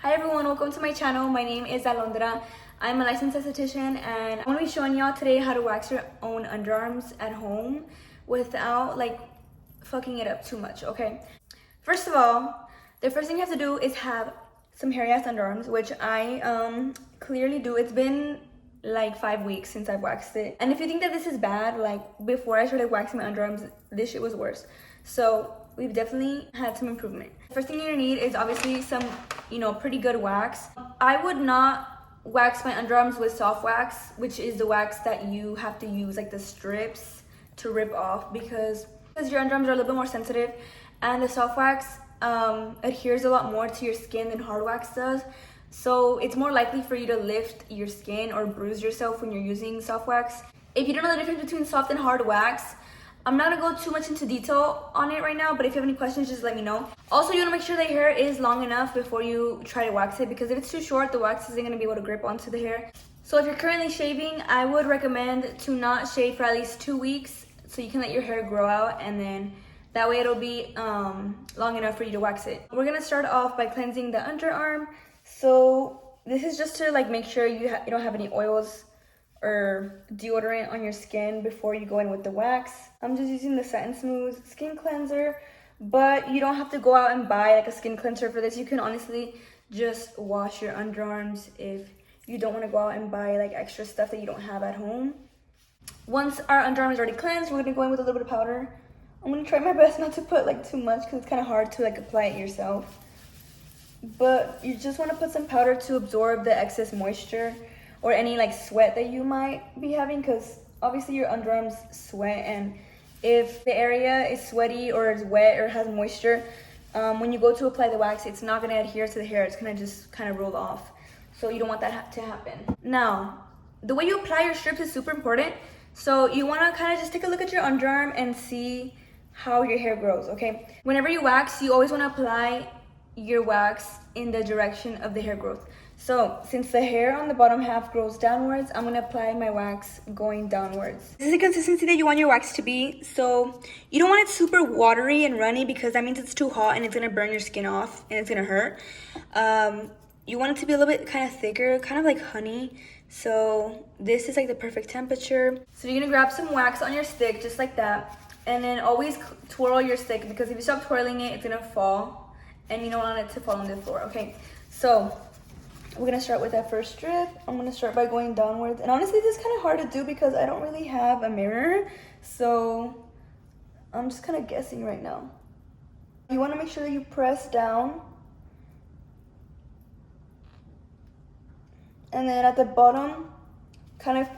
Hi everyone, welcome to my channel. My name is Alondra. I'm a licensed esthetician and I'm going to be showing y'all today how to wax your own underarms at home without fucking it up too much, okay? First of all, the first thing you have to do is have some hairy ass underarms, which I clearly do. It's been like 5 weeks since I've waxed it. And if you think that this is bad, like before I started waxing my underarms, this shit was worse. So we've definitely had some improvement. First thing you're gonna need is obviously some, pretty good wax. I would not wax my underarms with soft wax, which is the wax that you have to use like the strips to rip off because your underarms are a little bit more sensitive, and the soft wax adheres a lot more to your skin than hard wax does. So it's more likely for you to lift your skin or bruise yourself when you're using soft wax. If you don't know the difference between soft and hard wax, I'm not gonna go too much into detail on it right now, but if you have any questions, just let me know. Also, you wanna make sure the hair is long enough before you try to wax it, because if it's too short, the wax isn't gonna be able to grip onto the hair. So if you're currently shaving, I would recommend to not shave for at least 2 weeks so you can let your hair grow out, and then that way it'll be long enough for you to wax it. We're gonna start off by cleansing the underarm. So this is just to make sure you don't have any oils or deodorant on your skin before you go in with the wax. I'm just using the Satin Smooth skin cleanser, but you don't have to go out and buy a skin cleanser for this. You can honestly just wash your underarms if you don't want to go out and buy extra stuff that you don't have at home. Once our underarm is already cleansed, we're gonna go in with a little bit of powder. I'm gonna try my best not to put too much because it's kind of hard to apply it yourself. But you just want to put some powder to absorb the excess moisture or any sweat that you might be having, because obviously your underarms sweat, and if the area is sweaty or is wet or has moisture, when you go to apply the wax, it's not going to adhere to the hair. It's going to just kind of roll off. So you don't want that to happen. Now, the way you apply your strips is super important. So you want to kind of just take a look at your underarm and see how your hair grows, okay? Whenever you wax, you always want to apply your wax in the direction of the hair growth. So since the hair on the bottom half grows downwards, I'm gonna apply my wax going downwards. This is the consistency that you want your wax to be. So you don't want it super watery and runny, because that means it's too hot and it's gonna burn your skin off and it's gonna hurt. You want it to be a little bit kind of thicker, kind of like honey. So this is the perfect temperature. So you're gonna grab some wax on your stick just like that, and then always twirl your stick, because if you stop twirling it, it's gonna fall and you don't want it to fall on the floor, okay? So we're gonna start with that first strip. I'm gonna start by going downwards. And honestly, this is kind of hard to do because I don't really have a mirror. So I'm just kind of guessing right now. You wanna make sure that you press down. And then at the bottom, kind of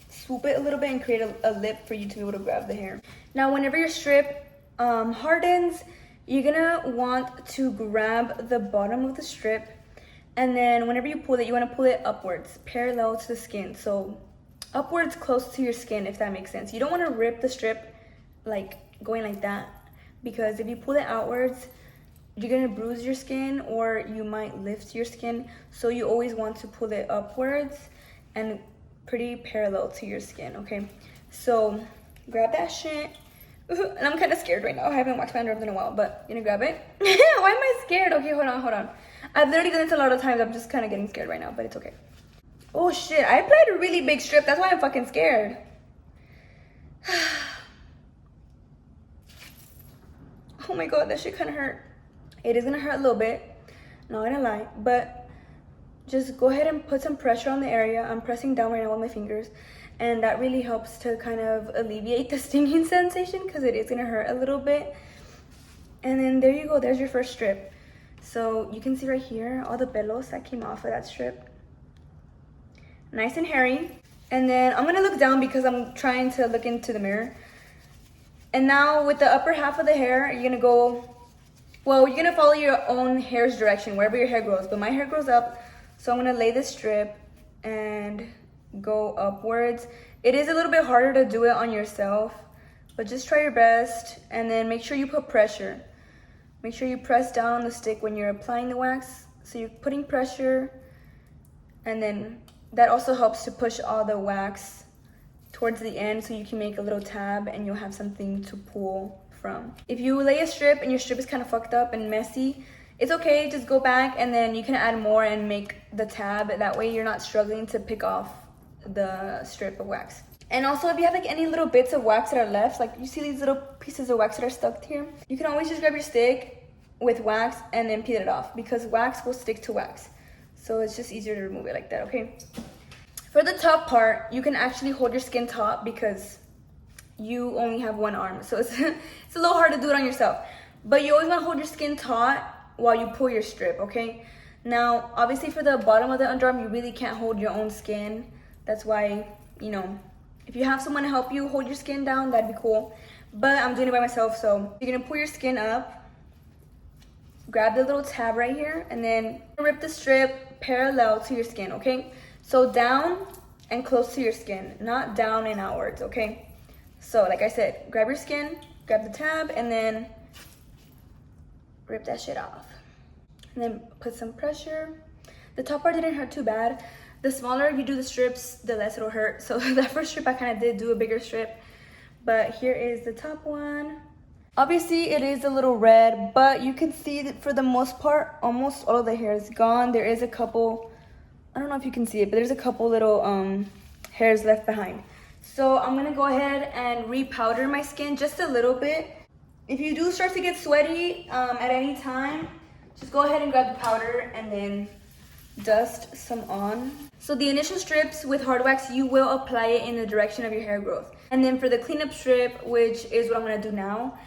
swoop it a little bit and create a lip for you to be able to grab the hair. Now, whenever your strip hardens, you're gonna want to grab the bottom of the strip, and then whenever you pull it, you want to pull it upwards, parallel to the skin. So upwards, close to your skin, if that makes sense. You don't want to rip the strip going like that, because if you pull it outwards, you're gonna bruise your skin or you might lift your skin. So you always want to pull it upwards and pretty parallel to your skin, okay? So grab that shit. And I'm kind of scared right now. I haven't waxed my underarms in a while, but you gonna grab it? Why am I scared? Okay, hold on. I've literally done this a lot of times. I'm just kind of getting scared right now, but it's okay. Oh shit, I applied a really big strip. That's why I'm fucking scared. Oh my god, that shit kind of hurt. It is gonna hurt a little bit, not gonna lie, but just go ahead and put some pressure on the area. I'm pressing down right now with my fingers, and that really helps to kind of alleviate the stinging sensation, because it is gonna hurt a little bit. And then there you go, there's your first strip. So you can see right here all the pelos that came off of that strip. Nice and hairy. And then I'm gonna look down because I'm trying to look into the mirror. And now with the upper half of the hair, you're gonna follow your own hair's direction, wherever your hair grows. But my hair grows up, so I'm gonna lay this strip and go upwards. It is a little bit harder to do it on yourself, but just try your best, and then make sure you put pressure. Make sure you press down on the stick when you're applying the wax. So you're putting pressure, and then that also helps to push all the wax towards the end, so you can make a little tab and you'll have something to pull from. If you lay a strip and your strip is kind of fucked up and messy, it's okay, just go back and then you can add more and make the tab. That way you're not struggling to pick off the strip of wax. And also, if you have like any little bits of wax that are left, like you see these little pieces of wax that are stuck here, you can always just grab your stick with wax and then peel it off, because wax will stick to wax. So it's just easier to remove it like that, okay? For the top part, you can actually hold your skin taut because you only have one arm. So it's, it's a little hard to do it on yourself. But you always want to hold your skin taut while you pull your strip, okay? Now, obviously for the bottom of the underarm, you really can't hold your own skin. That's why, you know, if you have someone to help you hold your skin down, that'd be cool. But I'm doing it by myself, so you're gonna pull your skin up, grab the little tab right here, and then rip the strip parallel to your skin, okay? So down and close to your skin, not down and outwards, okay? So like I said, grab your skin, grab the tab, and then rip that shit off. And then put some pressure. The top part didn't hurt too bad. The smaller you do the strips, the less it'll hurt. So that first strip, I kind of did do a bigger strip. But here is the top one. Obviously, it is a little red, but you can see that for the most part, almost all of the hair is gone. There is a couple, I don't know if you can see it, but there's a couple little hairs left behind. So I'm gonna go ahead and re-powder my skin just a little bit. If you do start to get sweaty at any time, just go ahead and grab the powder and then dust some on. So the initial strips with hard wax, you will apply it in the direction of your hair growth. And then for the cleanup strip, which is what I'm gonna do now,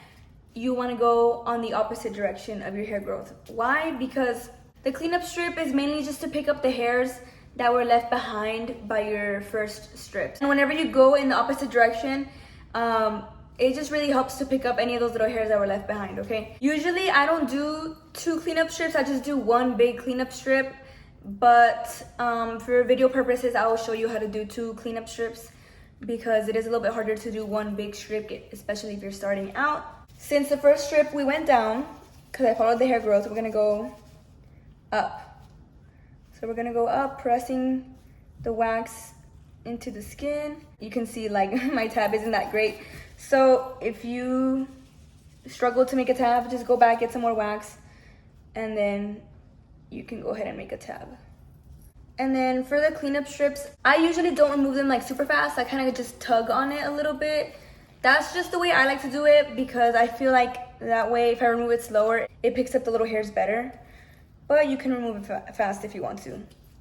you wanna go on the opposite direction of your hair growth. Why? Because the cleanup strip is mainly just to pick up the hairs that were left behind by your first strips. And whenever you go in the opposite direction, it just really helps to pick up any of those little hairs that were left behind, okay? Usually I don't do 2 cleanup strips, I just do 1 big cleanup strip. But for video purposes, I will show you how to do 2 cleanup strips because it is a little bit harder to do 1 big strip, especially if you're starting out. Since the first strip we went down, because I followed the hair growth, we're gonna go up. So we're gonna go up, pressing the wax into the skin. You can see like my tab isn't that great. So if you struggle to make a tab, just go back, get some more wax, and then you can go ahead and make a tab. And then for the cleanup strips, I usually don't remove them like super fast. I kind of just tug on it a little bit. That's just the way I like to do it because I feel like that way if I remove it slower, it picks up the little hairs better. But you can remove it fast if you want to.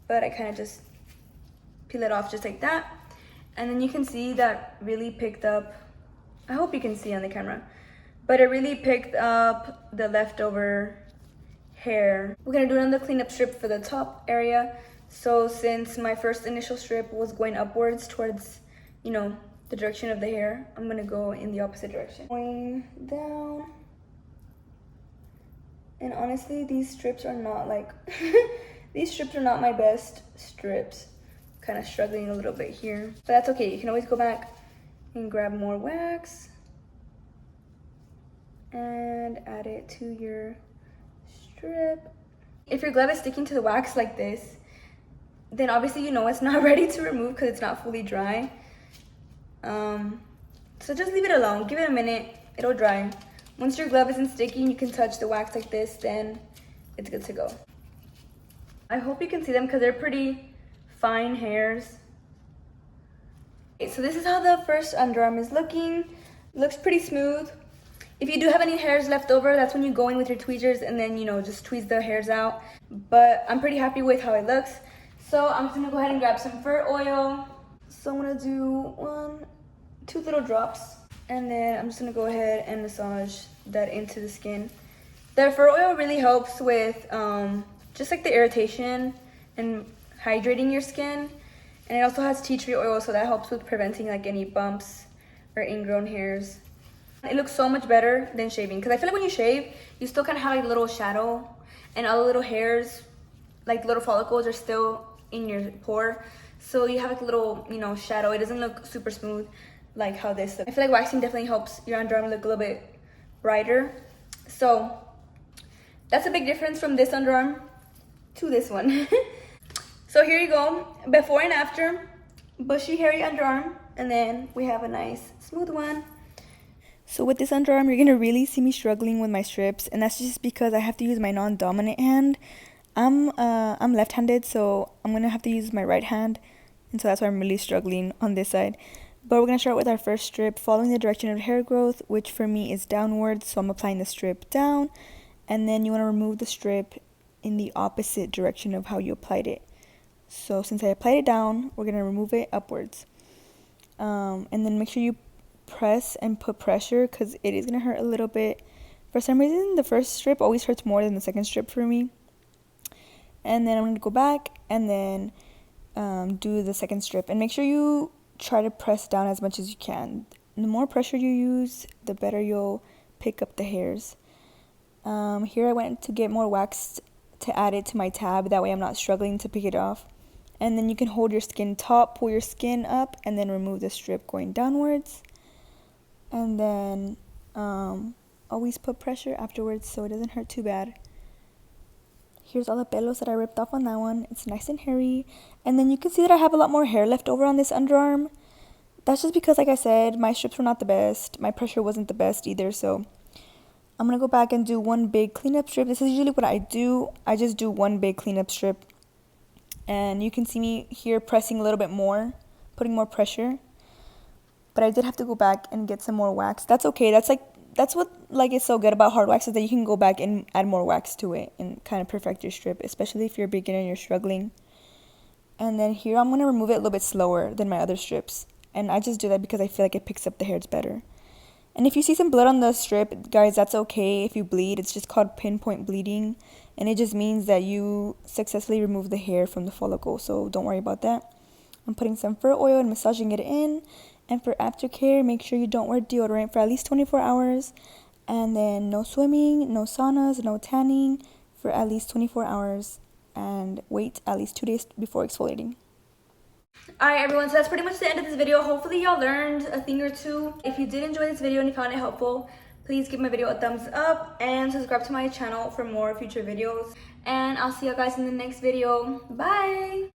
But I kind of just peel it off just like that. And then you can see that really picked up, I hope you can see on the camera, but it really picked up the leftover hair. We're gonna do another cleanup strip for the top area. So since my first initial strip was going upwards towards, you know, the direction of the hair, I'm gonna go in the opposite direction. Going down. And honestly, these strips are not like, these strips are not my best strips. Kind of struggling a little bit here, but that's okay. You can always go back and grab more wax and add it to your strip. If your glove is sticking to the wax like this, then obviously you know it's not ready to remove because it's not fully dry. So just leave it alone, give it a minute, it'll dry. Once your glove isn't sticky and you can touch the wax like this, then it's good to go. I hope you can see them because they're pretty fine hairs. Okay, so this is how the first underarm is looking. Looks pretty smooth. If you do have any hairs left over, that's when you go in with your tweezers and then, you know, just tweeze the hairs out. But I'm pretty happy with how it looks. So I'm just gonna go ahead and grab some fur oil. So I'm gonna do 2 little drops. And then I'm just gonna go ahead and massage that into the skin. The fur oil really helps with just like the irritation and hydrating your skin. And it also has tea tree oil, so that helps with preventing like any bumps or ingrown hairs. It looks so much better than shaving because I feel like when you shave, you still kind of have like a little shadow and all the little hairs, like little follicles are still in your pore. So you have like a little, you know, shadow. It doesn't look super smooth like how this looks. I feel like waxing definitely helps your underarm look a little bit brighter. So that's a big difference from this underarm to this one. So here you go, before and after, bushy hairy underarm, and then we have a nice smooth one. So with this underarm, you're gonna really see me struggling with my strips, and that's just because I have to use my non-dominant hand. I'm left-handed, so I'm gonna have to use my right hand, and so that's why I'm really struggling on this side. But we're gonna start with our first strip, following the direction of hair growth, which for me is downwards. So I'm applying the strip down, and then you wanna remove the strip in the opposite direction of how you applied it. So since I applied it down, we're gonna remove it upwards, and then make sure you press and put pressure because it is gonna hurt a little bit. For some reason, the first strip always hurts more than the second strip for me. And then I'm gonna go back and then do the second strip, and make sure you try to press down as much as you can. The more pressure you use, the better you'll pick up the hairs. Here I went to get more wax to add it to my tab, that way I'm not struggling to pick it off. And then you can hold your skin taut, pull your skin up, and then remove the strip going downwards. And then always put pressure afterwards so it doesn't hurt too bad. Here's all the pelos that I ripped off on that one. It's nice and hairy. And then you can see that I have a lot more hair left over on this underarm. That's just because, like I said, my strips were not the best. My pressure wasn't the best either, so I'm going to go back and do one big cleanup strip. This is usually what I do. I just do one big cleanup strip. And you can see me here pressing a little bit more, putting more pressure. But I did have to go back and get some more wax. That's okay. That's what is so good about hard wax, is that you can go back and add more wax to it and kind of perfect your strip, especially if you're a beginner and you're struggling. And then here I'm going to remove it a little bit slower than my other strips. And I just do that because I feel like it picks up the hairs better. And if you see some blood on the strip, guys, that's okay if you bleed. It's just called pinpoint bleeding. And it just means that you successfully remove the hair from the follicle. So don't worry about that. I'm putting some fur oil and massaging it in. And for aftercare, make sure you don't wear deodorant for at least 24 hours. And then no swimming, no saunas, no tanning for at least 24 hours. And wait at least 2 days before exfoliating. Alright everyone, so that's pretty much the end of this video. Hopefully y'all learned a thing or two. If you did enjoy this video and you found it helpful, please give my video a thumbs up and subscribe to my channel for more future videos. And I'll see you guys in the next video. Bye!